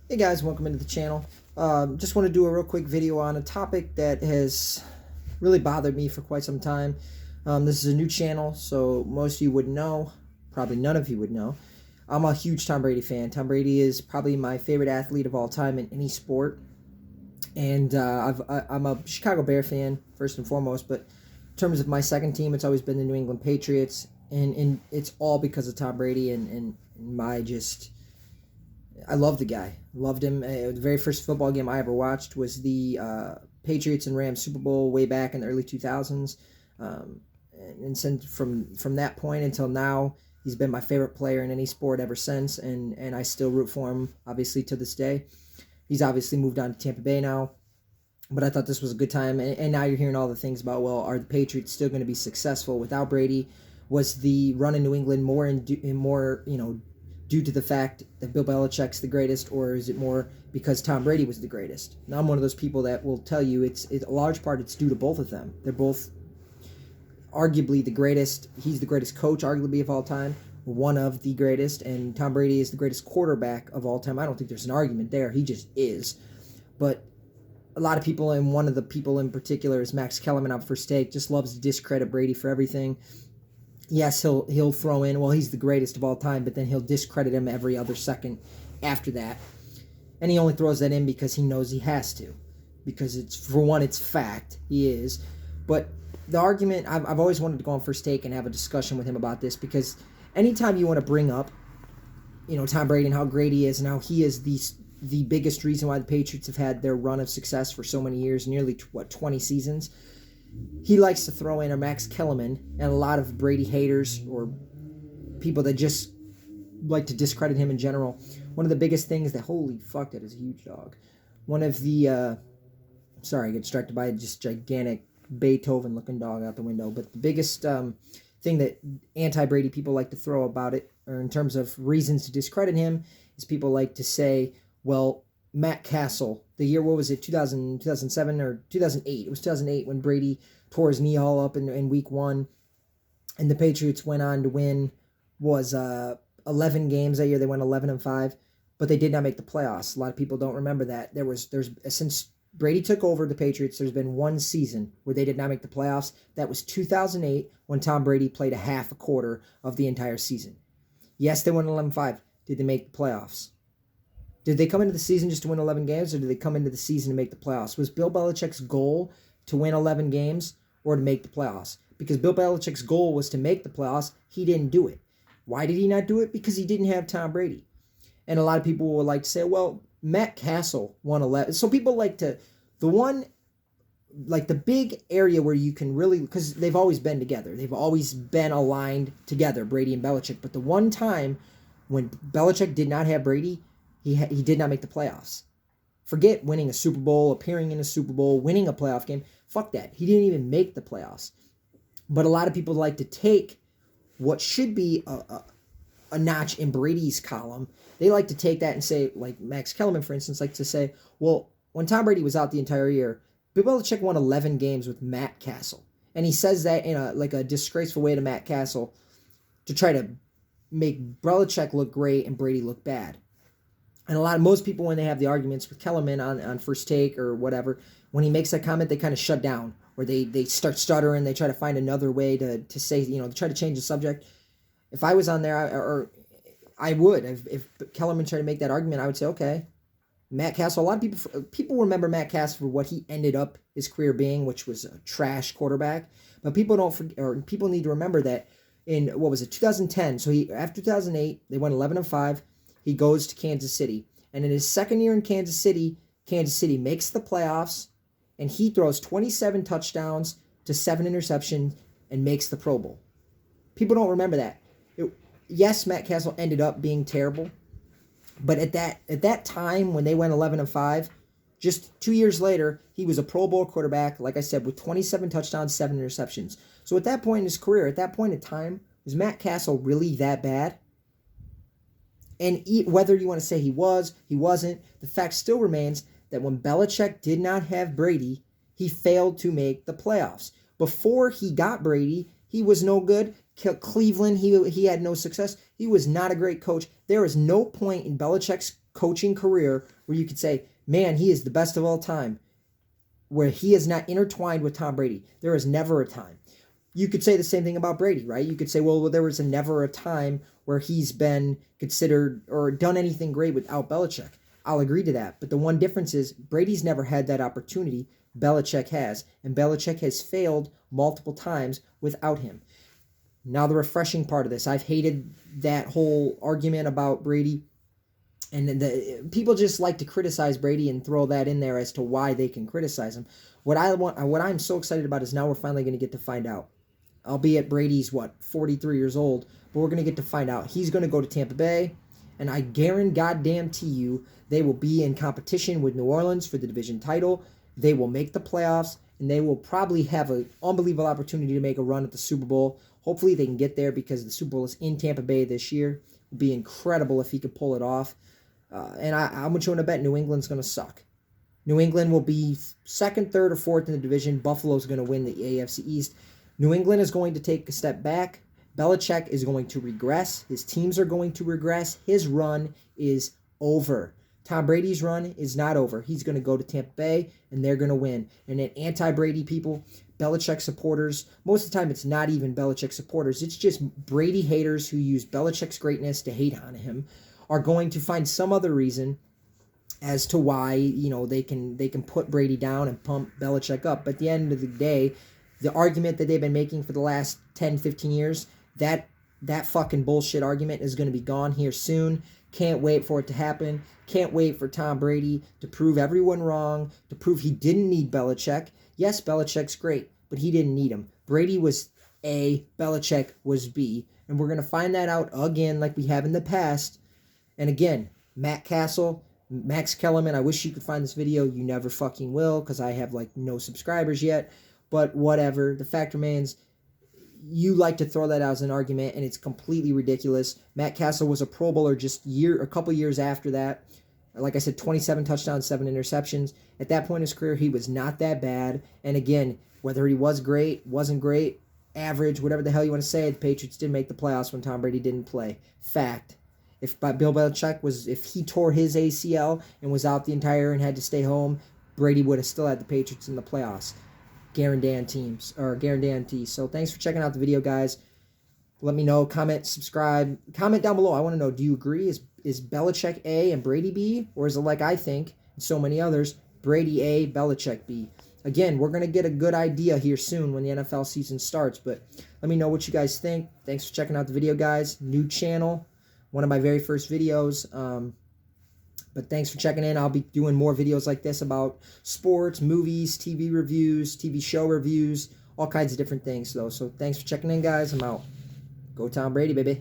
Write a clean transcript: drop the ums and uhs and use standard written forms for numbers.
Hey guys, welcome into the channel. Just want to do a real quick video on a topic that has really bothered me for quite some time. This is a new channel, so most of you wouldn't know. Probably none of you would know. I'm a huge Tom Brady fan. Tom Brady is probably my favorite athlete of all time in any sport. And I'm a Chicago Bear fan, first and foremost, but in terms of my second team, it's always been the New England Patriots. And it's all because of Tom Brady and my just I love the guy. Loved him. The very first football game I ever watched was the Patriots and Rams Super Bowl way back in the early 2000s. And since from that point until now, he's been my favorite player in any sport ever since, and I still root for him, obviously, to this day. He's obviously moved on to Tampa Bay now, but I thought this was a good time. And now you're hearing all the things about, well, are the Patriots still going to be successful without Brady? Was the run in New England more due to the fact that Bill Belichick's the greatest, or is it more because Tom Brady was the greatest? Now, I'm one of those people that will tell you it's a large part it's due to both of them. They're both arguably the greatest. He's the greatest coach, arguably, of all time, one of the greatest, and Tom Brady is the greatest quarterback of all time. I don't think there's an argument there. He just is. But a lot of people, and one of the people in particular is Max Kellerman on First Take, just loves to discredit Brady for everything. Yes, he'll throw in, well, he's the greatest of all time, but then he'll discredit him every other second after that. And he only throws that in because he knows he has to. Because for one, it's fact. He is. But the argument, I've always wanted to go on First Take and have a discussion with him about this, because anytime you want to bring up, Tom Brady and how great he is and how he is the biggest reason why the Patriots have had their run of success for so many years, nearly 20 seasons, he likes to throw in a Max Kellerman and a lot of Brady haters or people that just like to discredit him in general. One of the biggest things that, holy fuck, that is a huge dog. One of the, sorry, I get distracted by just gigantic Beethoven-looking dog out the window. But the biggest thing that anti-Brady people like to throw about it, or in terms of reasons to discredit him, is people like to say, well, Matt Castle, the year, what was it, 2007 or 2008? It was 2008 when Brady tore his knee all up in week one, and the Patriots went on to win, 11 games that year. They went 11-5, but they did not make the playoffs. A lot of people don't remember that. Since Brady took over the Patriots, there's been one season where they did not make the playoffs. That was 2008 when Tom Brady played a quarter of the entire season. Yes, they won 11-5. Did they make the playoffs? Did they come into the season just to win 11 games, or did they come into the season to make the playoffs? Was Bill Belichick's goal to win 11 games or to make the playoffs? Because Bill Belichick's goal was to make the playoffs. He didn't do it. Why did he not do it? Because he didn't have Tom Brady. And a lot of people would like to say, well, Matt Castle won 11. So people like to, the big area where you can really, because they've always been together. They've always been aligned together, Brady and Belichick. But the one time when Belichick did not have Brady, he did not make the playoffs. Forget winning a Super Bowl, appearing in a Super Bowl, winning a playoff game. Fuck that. He didn't even make the playoffs. But a lot of people like to take what should be a notch in Brady's column. They like to take that and say, like Max Kellerman, for instance, like to say, well, when Tom Brady was out the entire year, Bill Belichick won 11 games with Matt Castle. And he says that in a disgraceful way to Matt Castle to try to make Belichick look great and Brady look bad. And most people, when they have the arguments with Kellerman on First Take or whatever, when he makes that comment, they kind of shut down, or they start stuttering. They try to find another way to say, try to change the subject. If I was on there, I would. If Kellerman tried to make that argument, I would say, okay, Matt Castle. A lot of people remember Matt Castle for what he ended up his career being, which was a trash quarterback. But people don't forget, or people need to remember that in, 2010. So after 2008, they went 11-5. He goes to Kansas City. And in his second year in Kansas City makes the playoffs, and he throws 27 touchdowns to 7 interceptions and makes the Pro Bowl. People don't remember that. Yes, Matt Castle ended up being terrible, but at that time when they went 11-5, just 2 years later, he was a Pro Bowl quarterback, like I said, with 27 touchdowns, 7 interceptions. So at that point in his career, at that point in time, was Matt Castle really that bad? And whether you want to say he was, he wasn't, the fact still remains that when Belichick did not have Brady, he failed to make the playoffs. Before he got Brady, he was no good. Cleveland, he had no success. He was not a great coach. There is no point in Belichick's coaching career where you could say, man, he is the best of all time, where he is not intertwined with Tom Brady. There is never a time. You could say the same thing about Brady, right? You could say, well, there was never a time where he's been considered or done anything great without Belichick. I'll agree to that. But the one difference is Brady's never had that opportunity. Belichick has. And Belichick has failed multiple times without him. Now the refreshing part of this. I've hated that whole argument about Brady. And people just like to criticize Brady and throw that in there as to why they can criticize him. What I'm so excited about is now we're finally going to get to find out. Albeit Brady's, 43 years old, but we're going to get to find out. He's going to go to Tampa Bay, and I guarantee you they will be in competition with New Orleans for the division title. They will make the playoffs, and they will probably have an unbelievable opportunity to make a run at the Super Bowl. Hopefully they can get there because the Super Bowl is in Tampa Bay this year. It would be incredible if he could pull it off. And I'm going to bet New England's going to suck. New England will be second, third, or fourth in the division. Buffalo's going to win the AFC East. New England is going to take a step back. Belichick is going to regress. His teams are going to regress. His run is over. Tom Brady's run is not over. He's going to go to Tampa Bay, and they're going to win. And then anti-Brady people, Belichick supporters, most of the time it's not even Belichick supporters. It's just Brady haters who use Belichick's greatness to hate on him, are going to find some other reason as to why, they can put Brady down and pump Belichick up. But at the end of the day, the argument that they've been making for the last 10, 15 years, that fucking bullshit argument is going to be gone here soon. Can't wait for it to happen. Can't wait for Tom Brady to prove everyone wrong, to prove he didn't need Belichick. Yes, Belichick's great, but he didn't need him. Brady was A, Belichick was B, and we're going to find that out again like we have in the past. And again, Matt Castle, Max Kellerman, I wish you could find this video. You never fucking will because I have no subscribers yet. But whatever. The fact remains, you like to throw that out as an argument, and it's completely ridiculous. Matt Castle was a Pro Bowler just a couple years after that. Like I said, 27 touchdowns, 7 interceptions. At that point in his career, he was not that bad. And again, whether he was great, wasn't great, average, whatever the hell you want to say, the Patriots did make the playoffs when Tom Brady didn't play. Fact. If Bill Belichick if he tore his ACL and was out the entire year and had to stay home, Brady would have still had the Patriots in the playoffs. Guarantee. So thanks for checking out the video, guys. Let me know, comment, subscribe, comment down below. I want to know, do you agree? Is Belichick A and Brady B? Or is it like I think, and so many others, Brady A, Belichick B? Again, we're going to get a good idea here soon when the NFL season starts, but let me know what you guys think. Thanks for checking out the video, guys. New channel, one of my very first videos. But thanks for checking in. I'll be doing more videos like this about sports, movies, TV reviews, TV show reviews, all kinds of different things, though. So thanks for checking in, guys. I'm out. Go Tom Brady, baby.